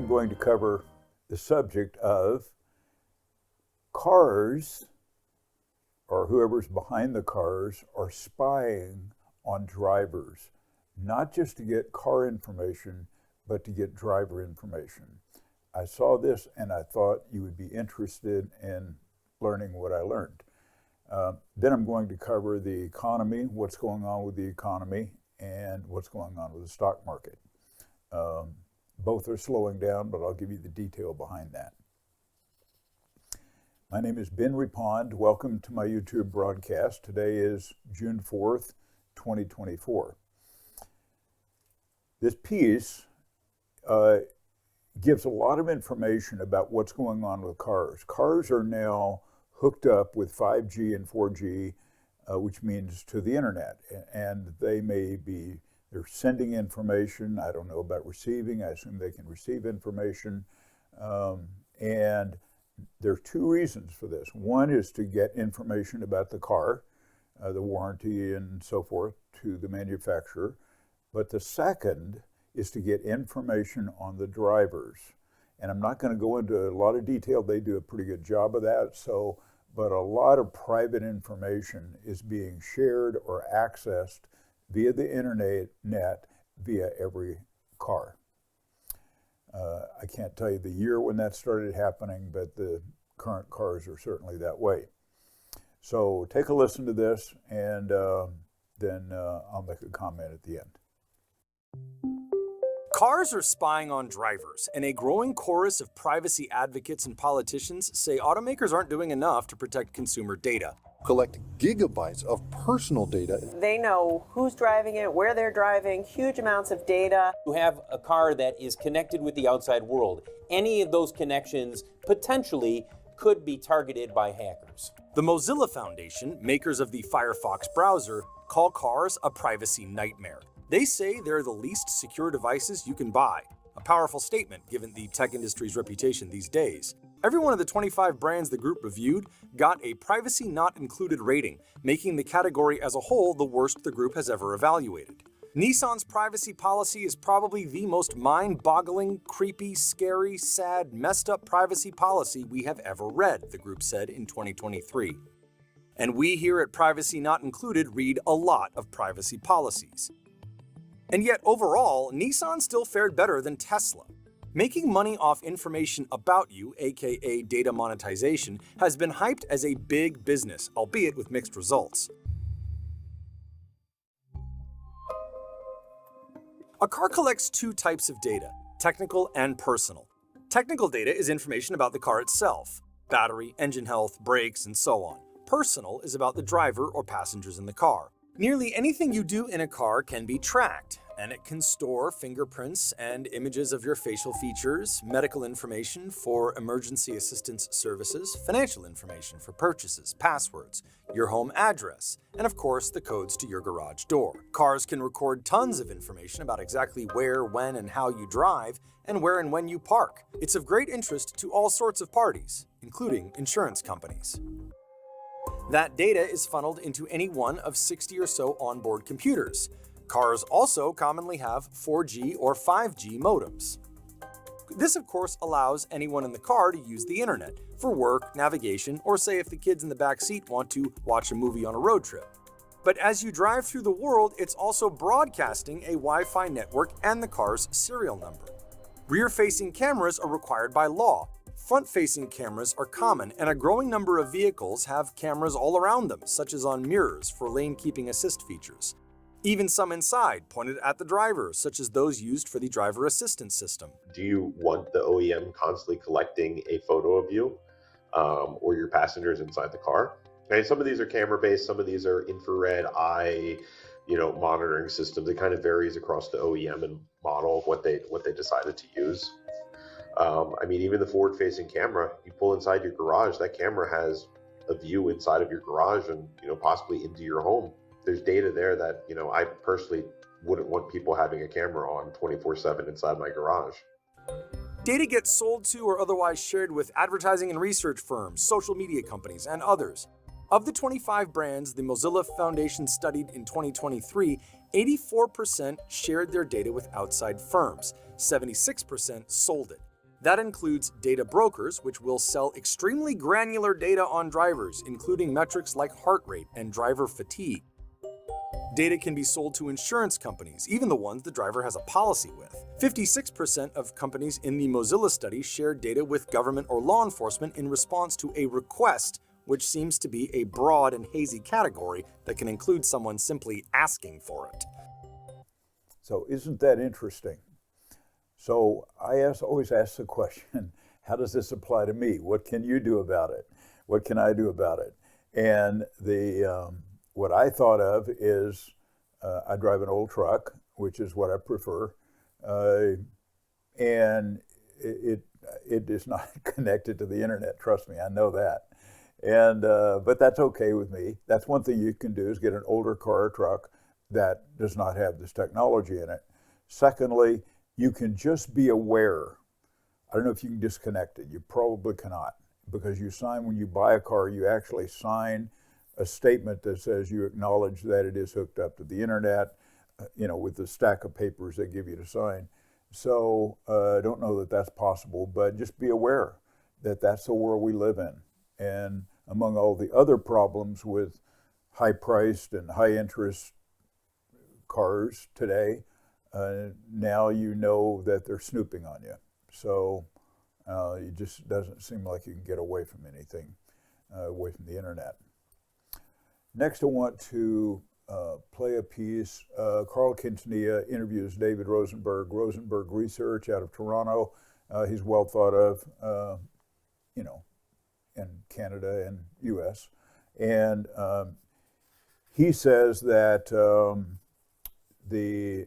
I'm going to cover the subject of cars, or whoever's behind the cars, are spying on drivers, not just to get car information, but to get driver information. I saw this and I thought you would be interested in learning what I learned. Then I'm going to cover the economy, what's going on with the economy, and what's going on with the stock market. Both are slowing down, but I'll give you the detail behind that. My name is Ben Reppond. Welcome to my YouTube broadcast. Today is June 4th, 2024. This piece gives a lot of information about what's going on with cars. Cars are now hooked up with 5G and 4G, which means to the internet. And they're sending information. I don't know about receiving. I assume they can receive information. And there are two reasons for this. One is to get information about the car, the warranty and so forth, to the manufacturer. But the second is to get information on the drivers. And I'm not going to go into a lot of detail. They do a pretty good job of that. But a lot of private information is being shared or accessed via the internet via every car. I can't tell you the year when that started happening, but the current cars are certainly that way. So take a listen to this, and then I'll make a comment at the end. Cars are spying on drivers, and a growing chorus of privacy advocates and politicians say automakers aren't doing enough to protect consumer data. Collect gigabytes of personal data. They know who's driving it, where they're driving, huge amounts of data. You have a car that is connected with the outside world. Any of those connections potentially could be targeted by hackers. The Mozilla Foundation, makers of the Firefox browser, call cars a privacy nightmare. They say they're the least secure devices you can buy. A powerful statement given the tech industry's reputation these days. Every one of the 25 brands the group reviewed got a privacy not included rating, making the category as a whole the worst the group has ever evaluated. Nissan's privacy policy is probably the most mind-boggling, creepy, scary, sad, messed up privacy policy we have ever read, the group said in 2023. And we here at Privacy Not Included read a lot of privacy policies. And yet overall, Nissan still fared better than Tesla. Making money off information about you, aka data monetization, has been hyped as a big business, albeit with mixed results. A car collects two types of data, technical and personal. Technical data is information about the car itself, battery, engine health, brakes, and so on. Personal is about the driver or passengers in the car. Nearly anything you do in a car can be tracked, and it can store fingerprints and images of your facial features, medical information for emergency assistance services, financial information for purchases, passwords, your home address, and of course the codes to your garage door. Cars can record tons of information about exactly where, when, and how you drive, and where and when you park. It's of great interest to all sorts of parties, including insurance companies. That data is funneled into any one of 60 or so onboard computers. Cars also commonly have 4G or 5G modems. This, of course, allows anyone in the car to use the internet for work, navigation, or say if the kids in the back seat want to watch a movie on a road trip. But as you drive through the world, it's also broadcasting a Wi-Fi network and the car's serial number. Rear-facing cameras are required by law. Front-facing cameras are common, and a growing number of vehicles have cameras all around them, such as on mirrors for lane-keeping assist features. Even some inside, pointed at the driver, such as those used for the driver assistance system. Do you want the OEM constantly collecting a photo of you or your passengers inside the car? And some of these are camera-based, some of these are infrared eye, monitoring systems. It kind of varies across the OEM and model of what they decided to use. Even the forward-facing camera, you pull inside your garage, that camera has a view inside of your garage and, possibly into your home. There's data there that, I personally wouldn't want people having a camera on 24/7 inside my garage. Data gets sold to or otherwise shared with advertising and research firms, social media companies, and others. Of the 25 brands the Mozilla Foundation studied in 2023, 84% shared their data with outside firms, 76% sold it. That includes data brokers, which will sell extremely granular data on drivers, including metrics like heart rate and driver fatigue. Data can be sold to insurance companies, even the ones the driver has a policy with. 56% of companies in the Mozilla study shared data with government or law enforcement in response to a request, which seems to be a broad and hazy category that can include someone simply asking for it. So isn't that interesting? So I always ask the question, how does this apply to me? What can you do about it? What can I do about it? And what I thought of is I drive an old truck, which is what I prefer, and it is not connected to the internet. Trust me, I know that. And but that's okay with me. That's one thing you can do is get an older car or truck that does not have this technology in it. Secondly, you can just be aware. I don't know if you can disconnect it. You probably cannot, because you sign, when you buy a car, you actually sign a statement that says you acknowledge that it is hooked up to the internet, with the stack of papers they give you to sign. So I don't know that that's possible, but just be aware that that's the world we live in. And among all the other problems with high-priced and high-interest cars today, now you know that they're snooping on you. So it just doesn't seem like you can get away from anything, away from the internet. Next, I want to play a piece. Carl Quintanilla interviews David Rosenberg. Rosenberg Research out of Toronto. He's well thought of, in Canada and U.S. And he says that the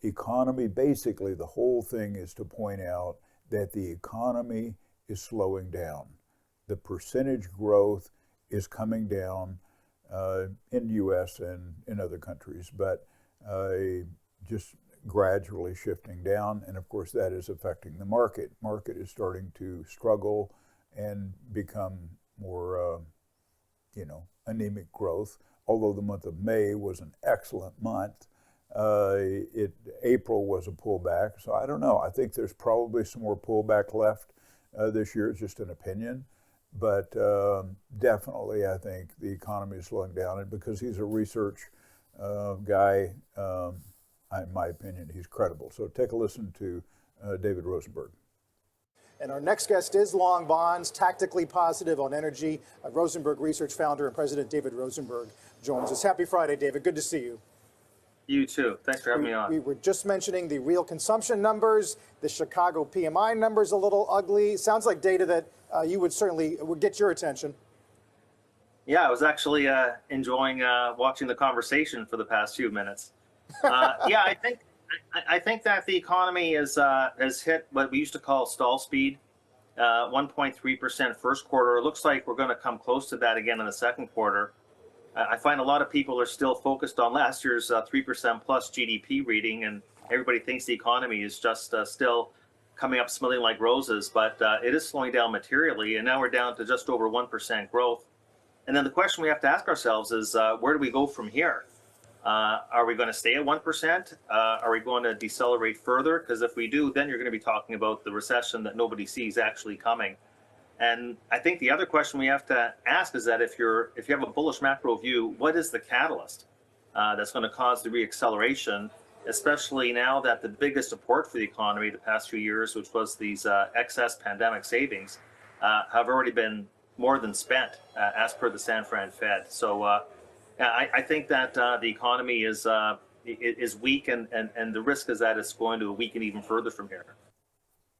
economy, basically the whole thing is to point out that the economy is slowing down. The percentage growth is coming down in the U.S. and in other countries, but just gradually shifting down. And of course, that is affecting the market. Market is starting to struggle and become more, anemic growth. Although the month of May was an excellent month, April was a pullback. So I don't know. I think there's probably some more pullback left this year. It's just an opinion. But definitely, I think the economy is slowing down. And because he's a research guy, in my opinion, he's credible. So take a listen to David Rosenberg. And our next guest is long bonds, tactically positive on energy. Rosenberg Research founder and president David Rosenberg joins us. Happy Friday, David. Good to see you. You too. Thanks for having me on. We were just mentioning the real consumption numbers. The Chicago PMI number's a little ugly. Sounds like data that you would get your attention. Yeah, I was actually enjoying watching the conversation for the past few minutes. Yeah, I think that the economy has hit what we used to call stall speed, 1.3% first quarter. It looks like we're going to come close to that again in the second quarter. I find a lot of people are still focused on last year's 3% plus GDP reading, and everybody thinks the economy is just still coming up smelling like roses, but it is slowing down materially, and now we're down to just over 1% growth. And then the question we have to ask ourselves is, where do we go from here? Are we going to stay at 1%? Are we going to decelerate further? Because if we do, then you're going to be talking about the recession that nobody sees actually coming. And I think the other question we have to ask is that if you have a bullish macro view, what is the catalyst that's going to cause the reacceleration, especially now that the biggest support for the economy the past few years, which was these excess pandemic savings, have already been more than spent, as per the San Fran Fed. So I think that the economy is weak, and the risk is that it's going to weaken even further from here.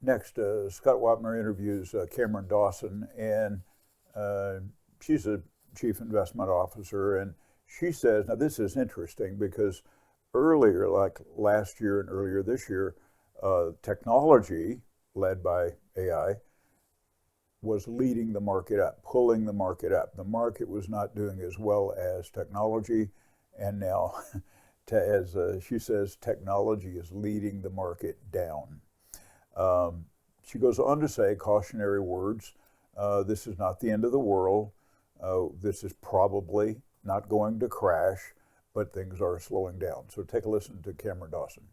Next, Scott Wapner interviews Cameron Dawson, and she's a chief investment officer, and she says, now this is interesting because earlier, like last year and earlier this year, technology, led by AI, was leading the market up, pulling the market up. The market was not doing as well as technology, and now, as she says, technology is leading the market down. She goes on to say cautionary words. This is not the end of the world. This is probably not going to crash, but things are slowing down. So take a listen to Cameron Dawson.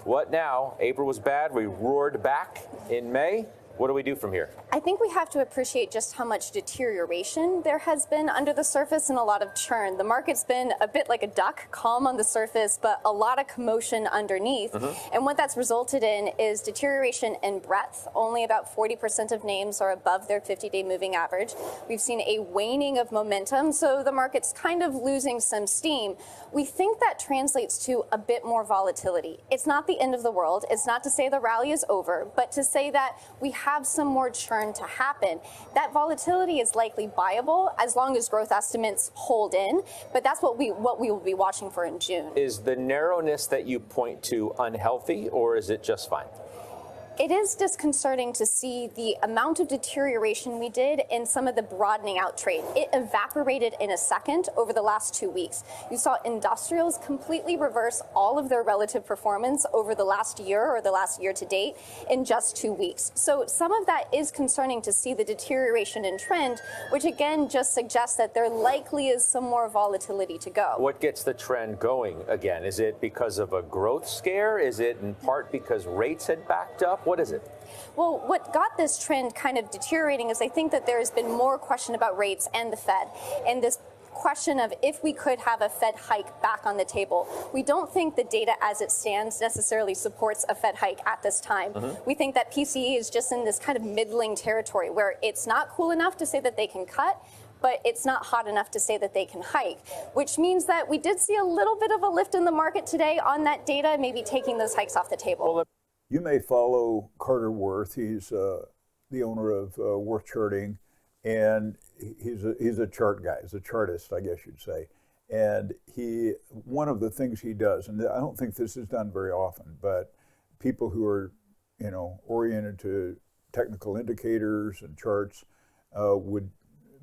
What now? April was bad. We roared back in May. What do we do from here? I think we have to appreciate just how much deterioration there has been under the surface and a lot of churn. The market's been a bit like a duck, calm on the surface, but a lot of commotion underneath. And what that's resulted in is deterioration in breadth. Only about 40% of names are above their 50-day moving average. We've seen a waning of momentum, so the market's kind of losing some steam. We think that translates to a bit more volatility. It's not the end of the world. It's not to say the rally is over, but to say that we have some more churn to happen. That volatility is likely buyable as long as growth estimates hold in, but that's what we will be watching for in June. Is the narrowness that you point to unhealthy, or is it just fine? It is disconcerting to see the amount of deterioration we did in some of the broadening out trade. It evaporated in a second over the last 2 weeks. You saw industrials completely reverse all of their relative performance over the last year or the last year to date in just 2 weeks. So some of that is concerning to see the deterioration in trend, which again just suggests that there likely is some more volatility to go. What gets the trend going again? Is it because of a growth scare? Is it in part because rates had backed up? What is it? Well, what got this trend kind of deteriorating is I think that there has been more question about rates and the Fed, and this question of if we could have a Fed hike back on the table. We don't think the data as it stands necessarily supports a Fed hike at this time. We think that PCE is just in this kind of middling territory where it's not cool enough to say that they can cut, but it's not hot enough to say that they can hike, which means that we did see a little bit of a lift in the market today on that data, maybe taking those hikes off the table. You may follow Carter Worth. He's the owner of Worth Charting, and he's a chart guy. He's a chartist, I guess you'd say. And one of the things he does, and I don't think this is done very often, but people who are, oriented to technical indicators and charts would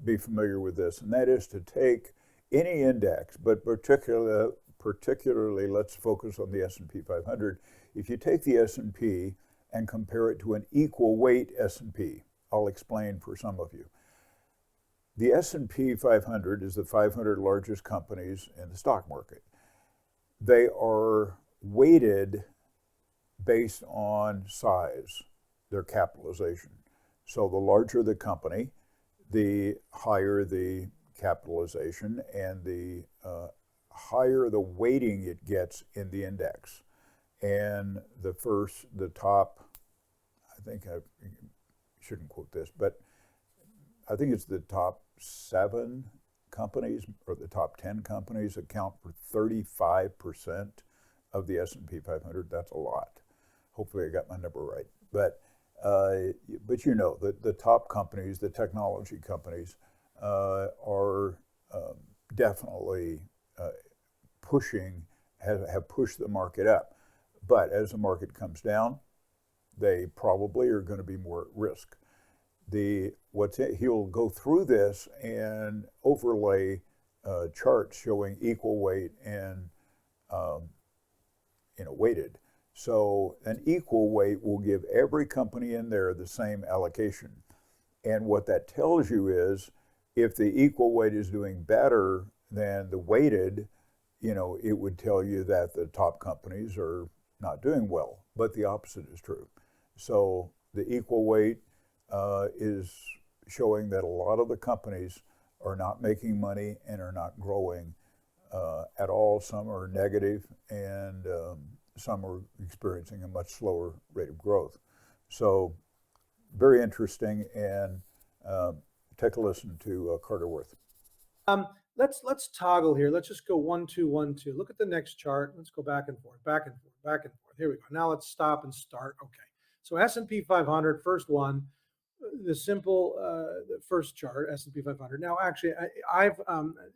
be familiar with this, and that is to take any index, but particularly let's focus on the S&P 500. If you take the S&P and compare it to an equal weight S&P, I'll explain for some of you. The S&P 500 is the 500 largest companies in the stock market. They are weighted based on size, their capitalization. So the larger the company, the higher the capitalization and the higher the weighting it gets in the index. And the top, I think I shouldn't quote this, but I think it's the top 7 companies or the top 10 companies account for 35% of the S&P 500. That's a lot. Hopefully I got my number right. But the top companies, the technology companies, are definitely have pushed the market up. But as the market comes down, they probably are going to be more at risk. He'll go through this and overlay charts showing equal weight and weighted. So an equal weight will give every company in there the same allocation. And what that tells you is if the equal weight is doing better than the weighted, it would tell you that the top companies are not doing well, but the opposite is true. So the equal weight is showing that a lot of the companies are not making money and are not growing at all. Some are negative and some are experiencing a much slower rate of growth. So very interesting, and take a listen to Carter Worth. Let's toggle here. Let's just go 1, 2, 1, 2. Look at the next chart. Let's go back and forth, back and forth, back and forth. Here we go. Now let's stop and start. Okay. So S&P 500, first one, the simple, the first chart, S&P 500. Now, actually, I've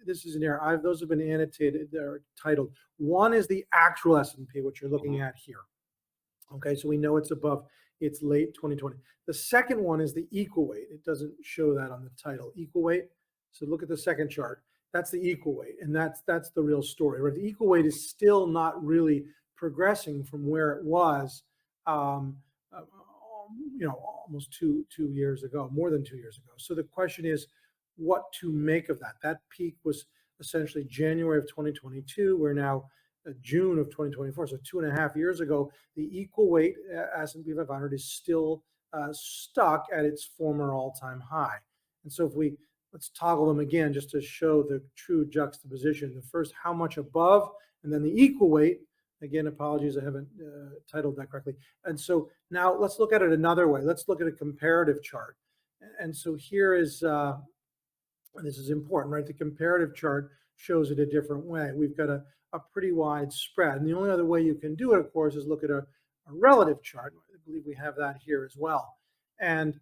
this is an error. Those have been annotated. They're titled. One is the actual S&P, which you're looking at here. Okay, so we know it's above. It's late 2020. The second one is the equal weight. It doesn't show that on the title. Equal weight. So look at the second chart. That's the equal weight, and that's the real story. Right? The equal weight is still not really progressing from where it was, almost two years ago, more than 2 years ago. So the question is, what to make of that? That peak was essentially January of 2022. We're now June of 2024, so 2.5 years ago, the equal weight S&P 500 is still stuck at its former all-time high. And so let's toggle them again just to show the true juxtaposition. The first, how much above, and then the equal weight. Again, apologies, I haven't titled that correctly. And so now let's look at it another way. Let's look at a comparative chart. And so here is, this is important, right? The comparative chart shows it a different way. We've got a pretty wide spread. And the only other way you can do it, of course, is look at a relative chart. I believe we have that here as well. And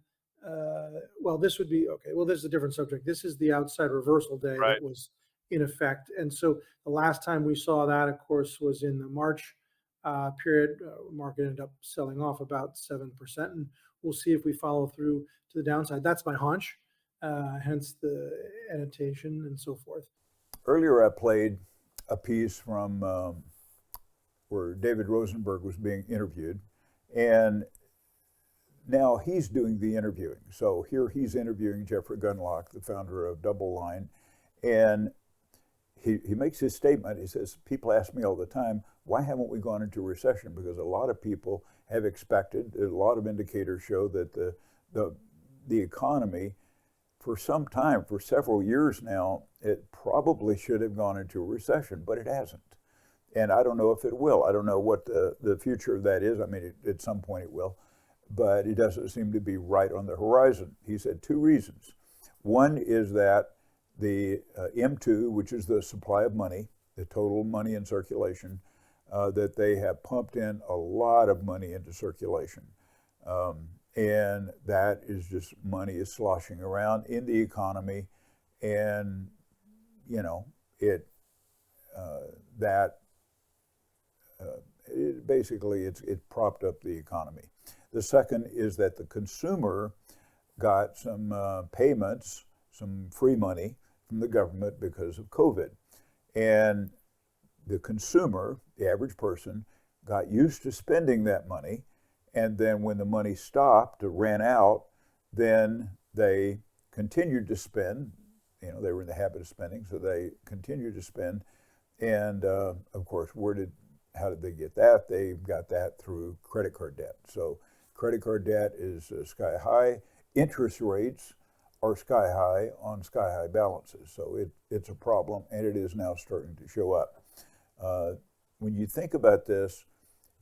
well, this would be, okay, well, this is a different subject. This is the outside reversal day that was in effect. And so the last time we saw that, of course, was in the March period. Market ended up selling off about 7%. And we'll see if we follow through to the downside. That's my hunch, hence the annotation and so forth. Earlier, I played a piece from where David Rosenberg was being interviewed. And now he's doing the interviewing. So here he's interviewing Jeffrey Gundlach, the founder of Double Line. And he makes his statement. He says, people ask me all the time, why haven't we gone into recession? Because a lot of people have expected, a lot of indicators show that the economy, for some time, for several years now, it probably should have gone into a recession, but it hasn't. And I don't know if it will. I don't know what the future of that is. I mean, at some point it will, but it doesn't seem to be right on the horizon. He said 2 reasons. One is that the M2, which is the supply of money, the total money in circulation, that they have pumped in a lot of money into circulation. And that is just money is sloshing around in the economy. And, you know, it basically propped up the economy. The second is that the consumer got some payments, some free money from the government because of COVID. And the consumer, the average person, got used to spending that money. And then when the money stopped or ran out, then they continued to spend. You know, they were in the habit of spending, so they continued to spend. And of course, how did they get that? They got that through credit card debt. So credit card debt is sky high. Interest rates are sky high on sky high balances. So it's a problem, and it is now starting to show up. When you think about this,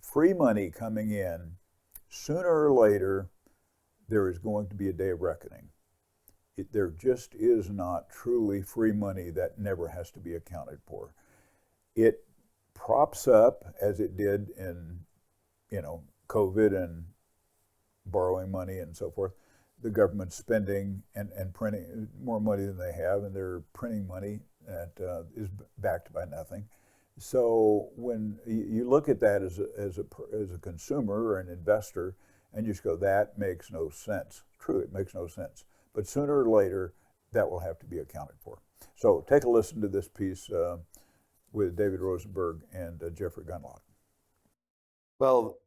free money coming in, sooner or later, there is going to be a day of reckoning. There just is not truly free money that never has to be accounted for. It props up, as it did in, COVID and borrowing money and so forth, the government spending and printing more money than they have, and they're printing money that is backed by nothing. So when you look at that as a consumer or an investor, and you just go, that makes no sense. True, it makes no sense. But sooner or later, that will have to be accounted for. So take a listen to this piece with David Rosenberg and Jeffrey Gundlach. Well,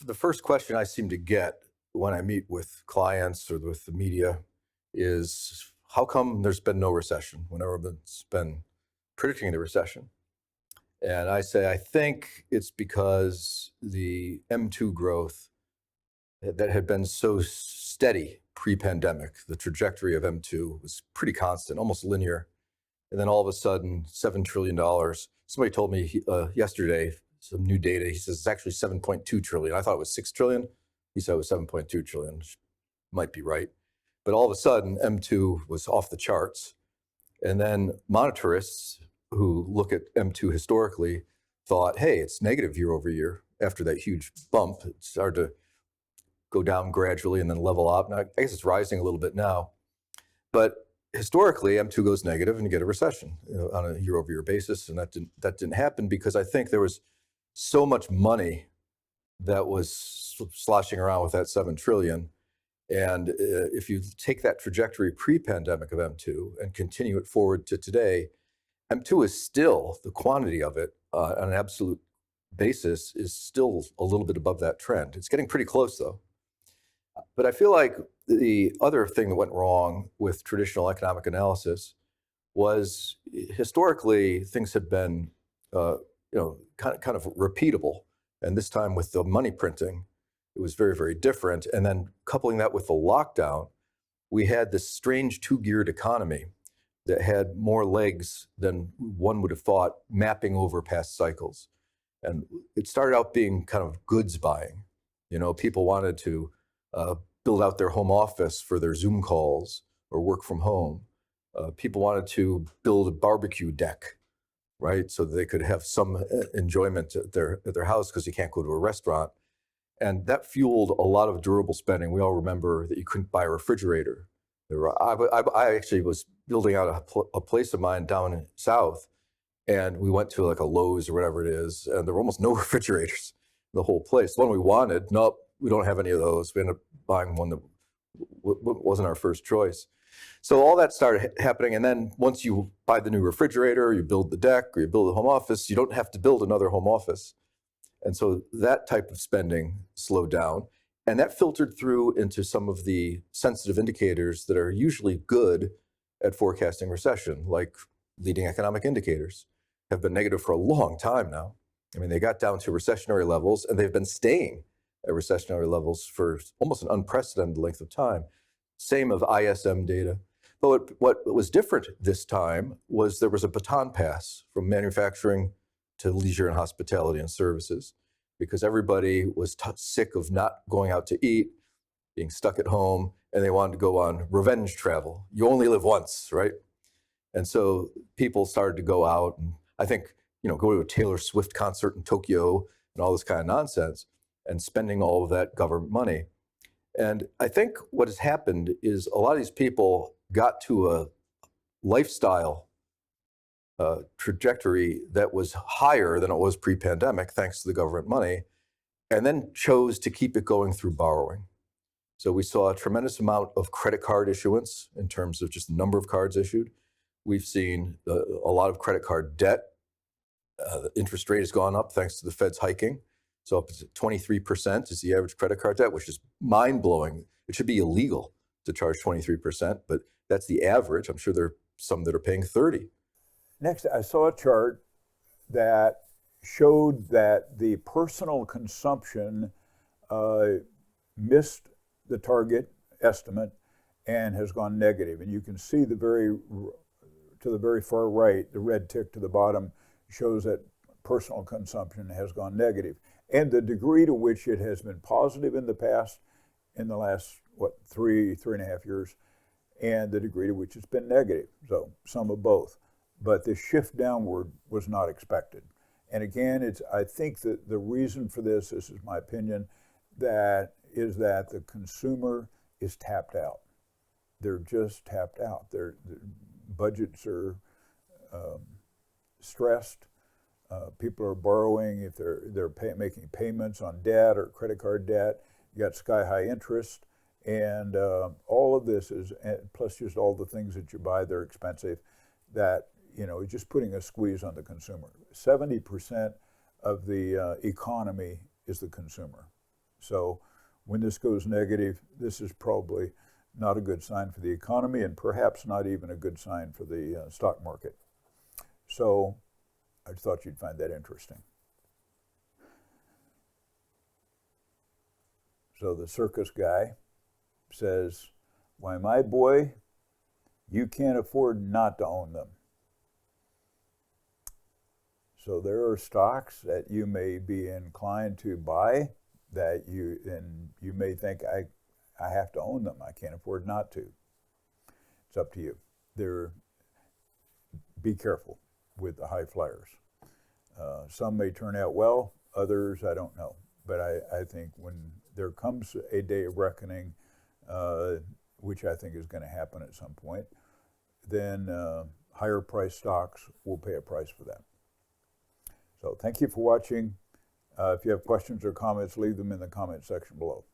the first question I seem to get when I meet with clients or with the media is, how come there's been no recession when everyone's been predicting the recession? And I say, I think it's because the M2 growth that had been so steady pre-pandemic, the trajectory of M2 was pretty constant, almost linear. And then all of a sudden, $7 trillion. Somebody told me yesterday, some new data, he says it's actually 7.2 trillion. I thought it was 6 trillion. He said it was 7.2 trillion, which might be right. But all of a sudden, M2 was off the charts. And then monetarists who look at M2 historically thought, hey, it's negative year over year. After that huge bump, it started to go down gradually and then level up. Now, I guess it's rising a little bit now. But historically, M2 goes negative and you get a recession on a year over year basis. And that didn't happen because I think there was so much money that was sloshing around with that 7 trillion. And if you take that trajectory pre-pandemic of M2 and continue it forward to today, M2 is still, the quantity of it on an absolute basis is still a little bit above that trend. It's getting pretty close though. But I feel like the other thing that went wrong with traditional economic analysis was historically things have been kind of repeatable. And this time with the money printing, it was very, very different. And then coupling that with the lockdown, we had this strange two-geared economy that had more legs than one would have thought, mapping over past cycles. And it started out being kind of goods buying. People wanted to build out their home office for their Zoom calls or work from home. People wanted to build a barbecue deck, right? So that they could have some enjoyment at their house because you can't go to a restaurant. And that fueled a lot of durable spending. We all remember that you couldn't buy a refrigerator. I actually was building out a place of mine down south, and we went to like a Lowe's or whatever it is, and there were almost no refrigerators in the whole place. The one we wanted, nope, we don't have any of those. We ended up buying one that wasn't our first choice. So all that started happening, and then once you buy the new refrigerator, you build the deck, or you build a home office, you don't have to build another home office. And so that type of spending slowed down. And that filtered through into some of the sensitive indicators that are usually good at forecasting recession, like leading economic indicators have been negative for a long time now. I mean, they got down to recessionary levels, and they've been staying at recessionary levels for almost an unprecedented length of time. Same of ISM data. But what was different this time was there was a baton pass from manufacturing to leisure and hospitality and services, because everybody was sick of not going out to eat, being stuck at home, and they wanted to go on revenge travel. You only live once, right? And so people started to go out and I think, go to a Taylor Swift concert in Tokyo and all this kind of nonsense and spending all of that government money. And I think what has happened is a lot of these people got to a lifestyle trajectory that was higher than it was pre-pandemic, thanks to the government money, and then chose to keep it going through borrowing. So we saw a tremendous amount of credit card issuance in terms of just the number of cards issued. We've seen a lot of credit card debt. The interest rate has gone up thanks to the Fed's hiking. So up to 23% is the average credit card debt, which is mind-blowing. It should be illegal to charge 23%, but that's the average. I'm sure there are some that are paying 30%. Next, I saw a chart that showed that the personal consumption missed the target estimate and has gone negative. And you can see to the very far right, the red tick to the bottom shows that personal consumption has gone negative. And the degree to which it has been positive in the past, in the last, three and a half years, and the degree to which it's been negative. So some of both. But the shift downward was not expected. And again, I think that the reason for this is my opinion, that the consumer is tapped out. They're just tapped out. Their budgets are stressed. People are borrowing if they're making payments on debt or credit card debt. You got sky high interest, and all of this is, plus just all the things that you buy, they're expensive. That just putting a squeeze on the consumer. 70% of the economy is the consumer. So when this goes negative, this is probably not a good sign for the economy, and perhaps not even a good sign for the stock market. So I thought you'd find that interesting. So the circus guy says, "Why, my boy, you can't afford not to own them." So there are stocks that you may be inclined to buy that you may think, I have to own them. I can't afford not to. It's up to you. Be careful with the high flyers. Some may turn out well, others I don't know. But I think when there comes a day of reckoning, which I think is going to happen at some point, then higher price stocks will pay a price for that. So thank you for watching. If you have questions or comments, leave them in the comment section below.